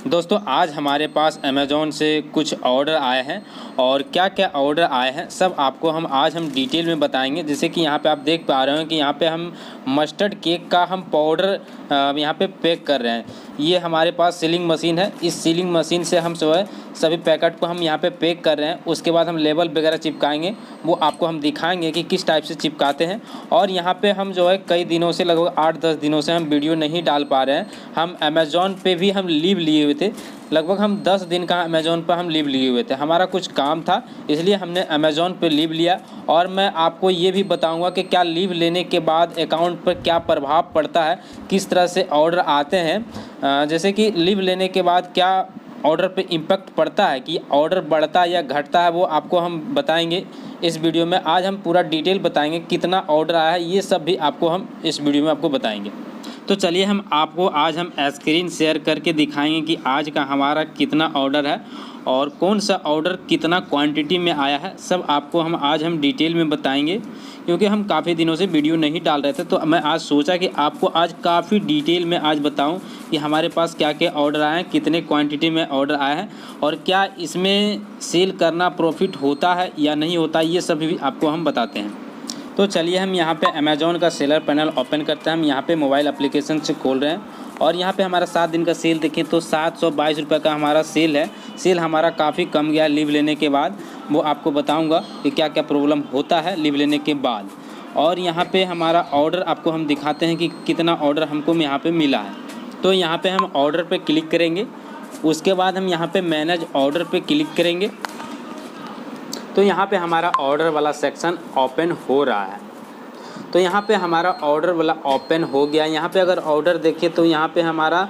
दोस्तों आज हमारे पास अमेज़ॉन से कुछ ऑर्डर आए हैं और क्या क्या ऑर्डर आए हैं सब आपको आज हम डिटेल में बताएंगे। जैसे कि यहाँ पे आप देख पा रहे हो कि यहाँ पे हम मस्टर्ड केक का हम पाउडर यहाँ पे पैक कर रहे हैं। ये हमारे पास सीलिंग मशीन है। इस सीलिंग मशीन से हम सभी पैकेट को हम यहाँ पे पैक कर रहे हैं। उसके बाद हम लेबल वगैरह चिपकाएंगे, वो आपको हम दिखाएंगे कि किस टाइप से चिपकाते हैं। और यहाँ पे हम कई दिनों से लगभग 8-10 दिनों से हम वीडियो नहीं डाल पा रहे हैं। हम अमेज़ॉन पे भी हम लीव लिए हुए थे, लगभग हम 10 दिन का अमेज़ॉन पर हम लीव लिए हुए थे। हमारा कुछ काम था इसलिए हमने अमेज़ॉन पे लीव लिया। और मैं आपको ये भी बताऊंगा कि क्या लीव लेने के बाद अकाउंट पर क्या प्रभाव पड़ता है, किस तरह से ऑर्डर आते हैं। जैसे कि लीव लेने के बाद क्या ऑर्डर पे इम्पैक्ट पड़ता है, कि ऑर्डर बढ़ता है या घटता है, वो आपको हम बताएंगे इस वीडियो में। आज हम पूरा डिटेल बताएंगे कितना ऑर्डर आया है, ये सब भी आपको हम इस वीडियो में आपको बताएंगे। तो चलिए हम आपको आज हम स्क्रीन शेयर करके दिखाएंगे कि आज का हमारा कितना ऑर्डर है और कौन सा ऑर्डर कितना क्वांटिटी में आया है, सब आपको आज हम डिटेल में बताएंगे। क्योंकि हम काफ़ी दिनों से वीडियो नहीं डाल रहे थे, तो मैं आज सोचा कि आपको आज काफ़ी डिटेल में आज बताऊं कि हमारे पास क्या क्या ऑर्डर आए हैं, कितने क्वांटिटी में ऑर्डर आए हैं और क्या इसमें सेल करना प्रॉफिट होता है या नहीं होता, ये सब भी आपको हम बताते हैं। तो चलिए हम यहाँ पे अमेज़ॉन का सेलर पैनल ओपन करते हैं। हम यहाँ पे मोबाइल एप्लीकेशन से खोल रहे हैं और यहाँ पे हमारा 7 दिन का सेल देखें तो 722 रुपये का हमारा सेल है। सेल हमारा काफ़ी कम गया लीव लेने के बाद, वो आपको बताऊँगा कि क्या क्या प्रॉब्लम होता है लीव लेने के बाद। और यहाँ पे हमारा ऑर्डर आपको हम दिखाते हैं कि कितना ऑर्डर हमको यहाँ पे मिला है। तो यहाँ पे हम ऑर्डर पे क्लिक करेंगे, उसके बाद हम यहाँ पे मैनेज ऑर्डर पे क्लिक करेंगे। तो यहाँ पे हमारा ऑर्डर वाला सेक्शन ओपन हो रहा है। तो यहाँ पे हमारा ऑर्डर वाला ओपन हो गया। यहाँ पे अगर ऑर्डर देखें तो यहाँ पे हमारा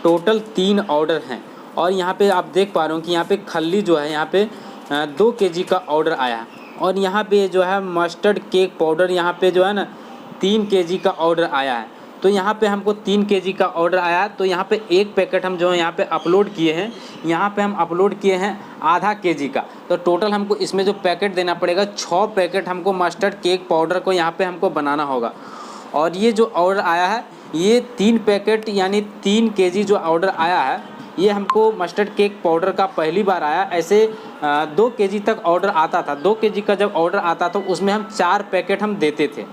टोटल 3 ऑर्डर हैं। और यहाँ पे आप देख पा रहे हो कि यहाँ पे खल्ली जो है यहाँ पे 2 केजी का ऑर्डर आया है। और यहाँ पे जो है मस्टर्ड केक पाउडर यहाँ पे जो है ना 3 केजी का ऑर्डर आया है। तो यहाँ पे हमको 3 केजी का ऑर्डर आया। तो यहाँ पे एक पैकेट हम जो है यहाँ पे अपलोड किए हैं, यहाँ पे हम अपलोड किए हैं आधा केजी का। तो टोटल हमको इसमें जो पैकेट देना पड़ेगा 6 पैकेट हमको मस्टर्ड केक पाउडर को यहाँ पे हमको बनाना होगा। और ये जो ऑर्डर आया है ये 3 पैकेट यानी 3 केजी जो ऑर्डर आया है, ये हमको मस्टर्ड केक पाउडर का पहली बार आया। ऐसे 2 केजी तक ऑर्डर आता था। 2 केजी का जब ऑर्डर आता तो उसमें हम 4 पैकेट हम देते थे।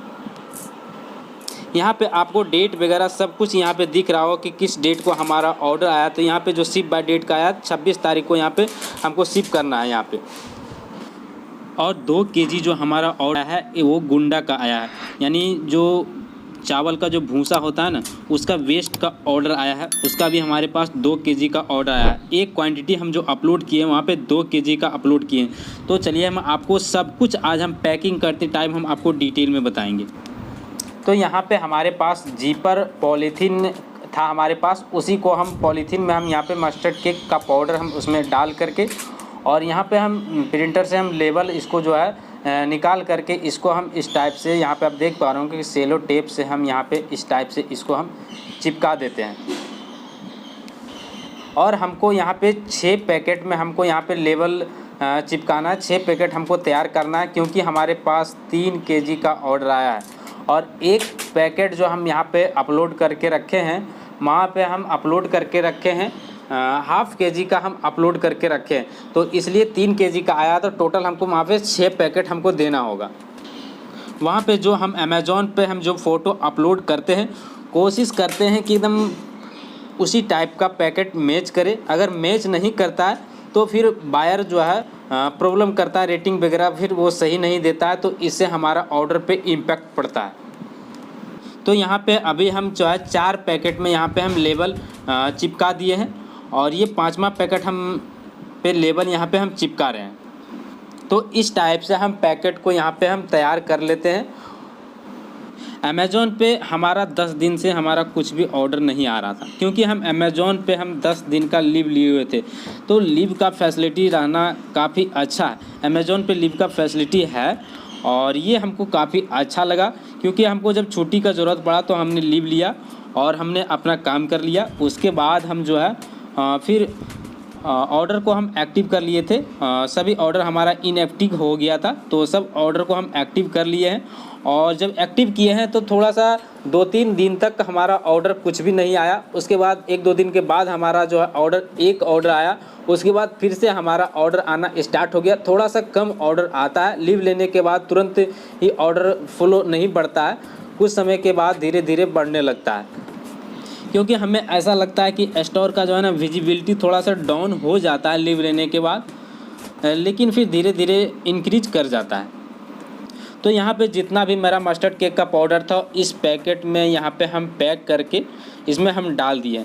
यहाँ पे आपको डेट वगैरह सब कुछ यहाँ पे दिख रहा हो कि किस डेट को हमारा ऑर्डर आया। तो यहाँ पे जो शिप बाय डेट का आया 26 तारीख को यहाँ पे हमको शिप करना है यहाँ पे। और 2 केजी जो हमारा ऑर्डर है वो गुंडा का आया है, यानी जो चावल का जो भूसा होता है ना उसका वेस्ट का ऑर्डर आया है। उसका भी हमारे पास 2 केजी का ऑर्डर आया है। एक क्वांटिटी हम जो अपलोड किए वहाँ पे 2 केजी का अपलोड किए। तो चलिए हम आपको सब कुछ आज हम पैकिंग करते टाइम हम आपको डिटेल में बताएँगे। तो यहाँ पे हमारे पास जीपर पॉलीथीन था हमारे पास, उसी को हम पॉलीथीन में हम यहाँ पे मस्टर्ड केक का पाउडर हम उसमें डाल करके और यहाँ पे हम प्रिंटर से हम लेबल इसको जो है निकाल करके इसको हम इस टाइप से यहाँ पे आप देख पा रहे हो कि सेलो टेप से हम यहाँ पे इस टाइप से इसको हम चिपका देते हैं। और हमको यहाँ पे 6 पैकेट में हमको यहाँ पे लेबल चिपकाना है। 6 पैकेट हमको तैयार करना है क्योंकि हमारे पास 3 केजी का ऑर्डर आया है। और एक पैकेट जो हम यहाँ पे अपलोड करके रखे हैं, वहाँ पे हम अपलोड करके रखे हैं हाफ केजी का हम अपलोड करके रखे हैं। तो इसलिए 3 केजी का आया। तो टोटल हमको वहाँ पे 6 पैकेट हमको देना होगा। वहाँ पे जो हम अमेज़ॉन पे हम जो फ़ोटो अपलोड करते हैं कोशिश करते हैं कि एकदम उसी टाइप का पैकेट मैच करे। अगर मैच नहीं करता है तो फिर बायर जो है प्रॉब्लम करता है, रेटिंग वगैरह फिर वो सही नहीं देता है। तो इससे हमारा ऑर्डर पे इम्पैक्ट पड़ता है। तो यहाँ पे अभी हम जो है 4 पैकेट में यहाँ पे हम लेबल चिपका दिए हैं और ये 5वां पैकेट हम पे लेबल यहाँ पे हम चिपका रहे हैं। तो इस टाइप से हम पैकेट को यहाँ पे हम तैयार कर लेते हैं। अमेज़ॉन पे हमारा 10 दिन से हमारा कुछ भी ऑर्डर नहीं आ रहा था क्योंकि हम अमेज़ॉन पे हम 10 दिन का लीव लिए हुए थे। तो लीव का फैसिलिटी रहना काफ़ी अच्छा है। अमेज़ॉन पे लीव का फैसिलिटी है और ये हमको काफ़ी अच्छा लगा क्योंकि हमको जब छुट्टी का ज़रूरत पड़ा तो हमने लीव लिया और हमने अपना काम कर लिया। उसके बाद हम जो है फिर ऑर्डर को हम एक्टिव कर लिए थे। सभी ऑर्डर हमारा इनएक्टिव हो गया था, तो सब ऑर्डर को हम एक्टिव कर लिए हैं। और जब एक्टिव किए हैं तो थोड़ा सा 2-3 दिन तक हमारा ऑर्डर कुछ भी नहीं आया। उसके बाद 1-2 दिन के बाद हमारा जो है ऑर्डर एक ऑर्डर आया। उसके बाद फिर से हमारा ऑर्डर आना स्टार्ट हो गया। थोड़ा सा कम ऑर्डर आता है, लीव लेने के बाद तुरंत ही ऑर्डर फ्लो नहीं बढ़ता है, कुछ समय के बाद धीरे धीरे बढ़ने लगता है। क्योंकि हमें ऐसा लगता है कि स्टोर का जो है ना विजिबिलिटी थोड़ा सा डाउन हो जाता है लीव लेने के बाद, लेकिन फिर धीरे धीरे इंक्रीज कर जाता है। तो यहाँ पे जितना भी मेरा मस्टर्ड केक का पाउडर था इस पैकेट में यहाँ पे हम पैक करके इसमें हम डाल दिए।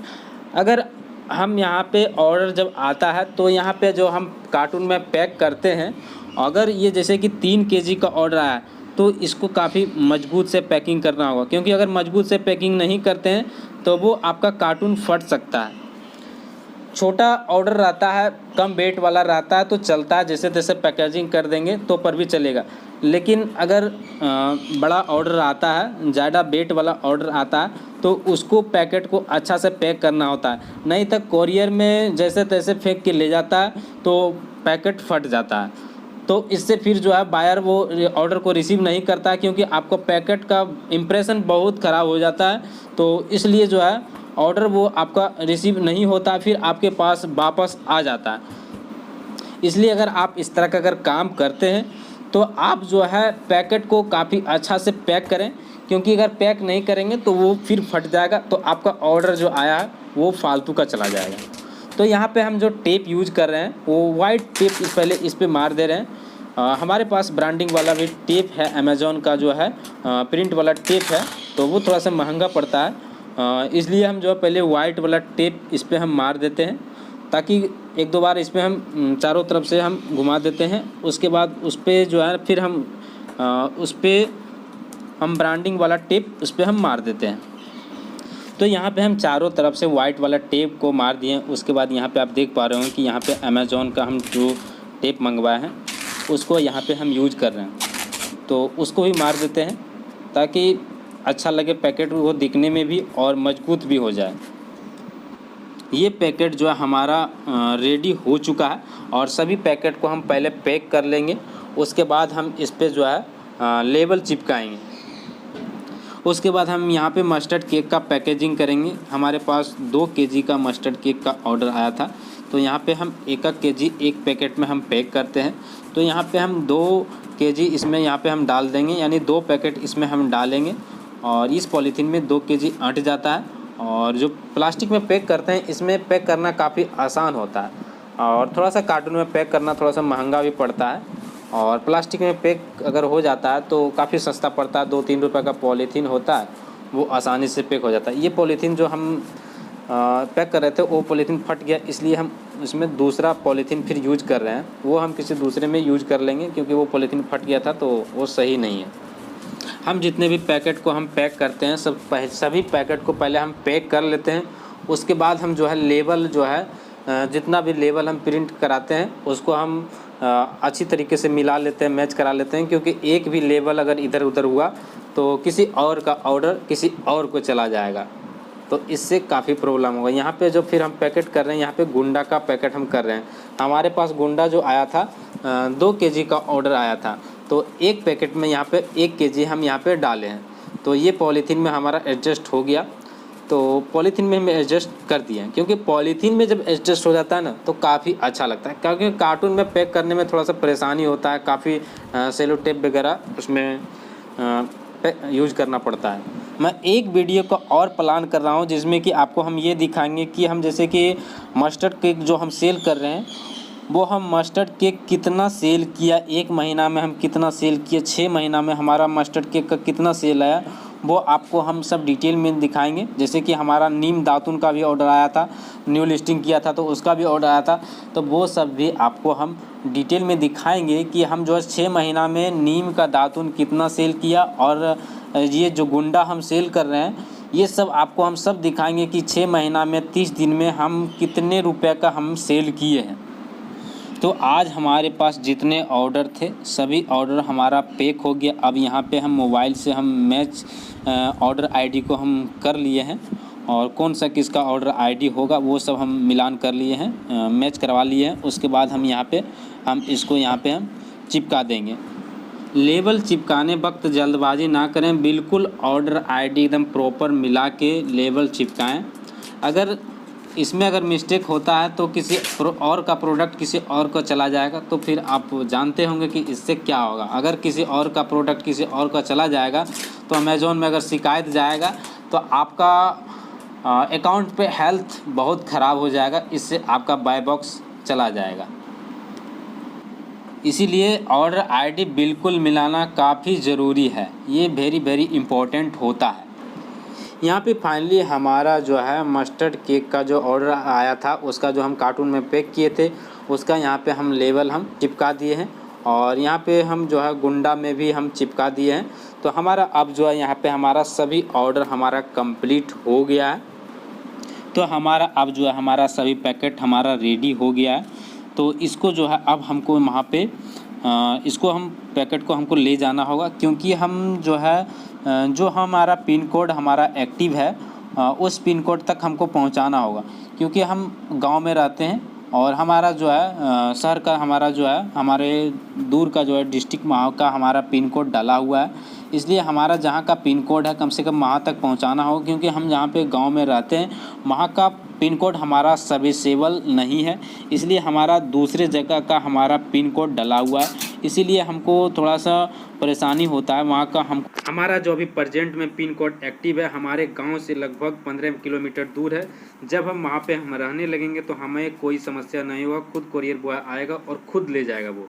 अगर हम यहाँ पे ऑर्डर जब आता है तो यहाँ पे जो हम कार्टून में पैक करते हैं, अगर ये जैसे कि 3 केजी का ऑर्डर आया तो इसको काफ़ी मजबूत से पैकिंग करना होगा, क्योंकि अगर मजबूत से पैकिंग नहीं करते हैं तो वो आपका कार्टून फट सकता है। छोटा ऑर्डर रहता है, कम वेट वाला रहता है तो चलता है, जैसे तैसे पैकेजिंग कर देंगे तो पर भी चलेगा। लेकिन अगर बड़ा ऑर्डर आता है, ज़्यादा वेट वाला ऑर्डर आता है तो उसको पैकेट को अच्छा से पैक करना होता है, नहीं तो कोरियर में जैसे तैसे फेंक के ले जाता है तो पैकेट फट जाता है। तो इससे फिर जो है बायर वो ऑर्डर को रिसीव नहीं करता है, क्योंकि आपको पैकेट का इम्प्रेशन बहुत ख़राब हो जाता है। तो इसलिए जो है ऑर्डर वो आपका रिसीव नहीं होता, फिर आपके पास वापस आ जाता है। इसलिए अगर आप इस तरह का अगर काम करते हैं तो आप जो है पैकेट को काफ़ी अच्छा से पैक करें, क्योंकि अगर पैक नहीं करेंगे तो वो फिर फट जाएगा, तो आपका ऑर्डर जो आया है वो फालतू का चला जाएगा। तो यहाँ पे हम जो टेप यूज कर रहे हैं वो वाइट टेप पहले इस पे मार दे रहे हैं। हमारे पास ब्रांडिंग वाला भी टेप है, अमेज़ॉन का जो है प्रिंट वाला टेप है, तो वो थोड़ा सा महंगा पड़ता है। इसलिए हम जो है पहले वाइट वाला टेप इस पर हम मार देते हैं, ताकि 1-2 बार इस पर हम चारों तरफ से हम घुमा देते हैं। उसके बाद उस पर जो है फिर हम उस पर हम ब्रांडिंग वाला टेप उस पर हम मार देते हैं। तो यहाँ पे हम चारों तरफ से वाइट वाला टेप को मार दिए। उसके बाद यहाँ पे आप देख पा रहे हो कि यहाँ पे अमेज़ॉन का हम जो टेप मंगवाया है उसको यहाँ पे हम यूज कर रहे हैं, तो उसको भी मार देते हैं ताकि अच्छा लगे पैकेट, वो दिखने में भी और मजबूत भी हो जाए। ये पैकेट जो है हमारा रेडी हो चुका है और सभी पैकेट को हम पहले पैक कर लेंगे। उसके बाद हम इस पर जो है लेबल चिपकाएंगे। उसके बाद हम यहाँ पे मस्टर्ड केक का पैकेजिंग करेंगे। हमारे पास 2 केजी का मस्टर्ड केक का ऑर्डर आया था, तो यहाँ पे हम 1 केजी एक पैकेट में हम पैक करते हैं। तो यहाँ पे हम 2 केजी इसमें यहाँ पे हम डाल देंगे, यानी 2 पैकेट इसमें हम डालेंगे और इस पॉलीथीन में 2 केजी अट जाता है। और जो प्लास्टिक में पैक करते हैं इसमें पैक करना काफ़ी आसान होता है, और थोड़ा सा कार्टून में पैक करना थोड़ा सा महंगा भी पड़ता है। और प्लास्टिक में पैक अगर हो जाता है तो काफ़ी सस्ता पड़ता है, 2-3 रुपये का पॉलीथीन होता है, वो आसानी से पैक हो जाता है। ये पॉलीथीन जो हम पैक कर रहे थे वो पॉलीथीन फट गया, इसलिए हम इसमें दूसरा पॉलीथीन फिर यूज कर रहे हैं। वो हम किसी दूसरे में यूज कर लेंगे, क्योंकि वो पॉलीथीन फट गया था तो वो सही नहीं है। हम जितने भी पैकेट को हम पैक करते हैं सभी पैकेट को पहले हम पैक कर लेते हैं। उसके बाद हम जो है लेबल जो है जितना भी लेबल हम प्रिंट कराते हैं उसको हम अच्छी तरीके से मिला लेते हैं, मैच करा लेते हैं, क्योंकि एक भी लेबल अगर इधर उधर हुआ तो किसी और का ऑर्डर किसी और को चला जाएगा, तो इससे काफ़ी प्रॉब्लम होगा। यहाँ पे जो फिर हम पैकेट कर रहे हैं, यहाँ पे गुंडा का पैकेट हम कर रहे हैं। हमारे पास गुंडा जो आया था 2 केजी का ऑर्डर आया था, तो एक पैकेट में यहाँ पे 1 केजी हम यहाँ पे डाले हैं। तो ये पॉलीथीन में हमारा एडजस्ट हो गया, तो पॉलीथीन में हम एडजस्ट कर दिए हैं, क्योंकि पॉलीथीन में जब एडजस्ट हो जाता है ना तो काफ़ी अच्छा लगता है। क्योंकि कार्टून में पैक करने में थोड़ा सा परेशानी होता है, काफ़ी सेलो टेप वगैरह उसमें यूज करना पड़ता है। मैं एक वीडियो का और प्लान कर रहा हूँ जिसमें कि आपको हम ये दिखाएंगे कि हम जैसे कि मस्टर्ड केक जो हम सेल कर रहे हैं वो हम मस्टर्ड केक कितना सेल किया, 1 महीना में हम कितना सेल किए, 6 महीना में हमारा मस्टर्ड केक का कितना सेल आया, वो आपको हम सब डिटेल में दिखाएंगे। जैसे कि हमारा नीम दातुन का भी ऑर्डर आया था, न्यू लिस्टिंग किया था तो उसका भी ऑर्डर आया था, तो वो सब भी आपको हम डिटेल में दिखाएंगे कि हम जो है 6 महीना में नीम का दातुन कितना सेल किया, और ये जो गुंडा हम सेल कर रहे हैं ये सब आपको हम सब दिखाएंगे कि 6 महीना में 30 दिन में हम कितने रुपए का हम सेल किए हैं। तो आज हमारे पास जितने ऑर्डर थे सभी ऑर्डर हमारा पैक हो गया। अब यहाँ पे हम मोबाइल से हम मैच ऑर्डर आईडी को हम कर लिए हैं, और कौन सा किसका ऑर्डर आईडी होगा वो सब हम मिलान कर लिए हैं, मैच करवा लिए हैं। उसके बाद हम यहाँ पे इसको यहाँ पे हम चिपका देंगे। लेबल चिपकाने वक्त जल्दबाजी ना करें, बिल्कुल ऑर्डर आईडी एकदम प्रॉपर मिला के लेबल चिपकाएं। अगर इसमें अगर मिस्टेक होता है तो किसी और का प्रोडक्ट किसी और को चला जाएगा, तो फिर आप जानते होंगे कि इससे क्या होगा। अगर किसी और का प्रोडक्ट किसी और का चला जाएगा तो अमेज़ॉन में अगर शिकायत जाएगा तो आपका अकाउंट पे हेल्थ बहुत ख़राब हो जाएगा, इससे आपका बाय बॉक्स चला जाएगा। इसीलिए ऑर्डर आईडी बिल्कुल मिलाना काफ़ी ज़रूरी है, ये वेरी इम्पोर्टेंट होता है। यहाँ पे फाइनली हमारा जो है मस्टर्ड केक का जो ऑर्डर आया था उसका जो हम कार्टून में पैक किए थे उसका यहाँ पे हम लेबल हम चिपका दिए हैं, और यहाँ पे हम जो है गुंडा में भी हम चिपका दिए हैं। तो हमारा अब जो है यहाँ पे हमारा सभी ऑर्डर हमारा कंप्लीट हो गया है। तो हमारा अब जो है हमारा सभी पैकेट हमारा रेडी हो गया है। तो इसको जो है अब हमको वहाँ पे इसको हम पैकेट को हमको ले जाना होगा, क्योंकि हम जो है जो हमारा पिन कोड हमारा एक्टिव है उस पिन कोड तक हमको पहुँचाना होगा, क्योंकि हम गांव में रहते हैं और हमारा जो है शहर का हमारा जो है हमारे दूर का जो है डिस्ट्रिक्ट वहाँ का हमारा पिन कोड डाला हुआ है। इसलिए हमारा जहाँ का पिन कोड है कम से कम वहाँ तक पहुँचाना होगा, क्योंकि हम जहाँ पे गांव में रहते हैं वहाँ का पिन कोड हमारा सर्विसेबल नहीं है, इसलिए हमारा दूसरे जगह का हमारा पिन कोड डला हुआ है। इसीलिए हमको थोड़ा सा परेशानी होता है वहाँ का। हमारा जो अभी प्रेजेंट में पिन कोड एक्टिव है हमारे गांव से लगभग 15 किलोमीटर दूर है। जब हम वहाँ पे हम रहने लगेंगे तो हमें कोई समस्या नहीं होगा, खुद कोरियर बॉय आएगा और खुद ले जाएगा वो।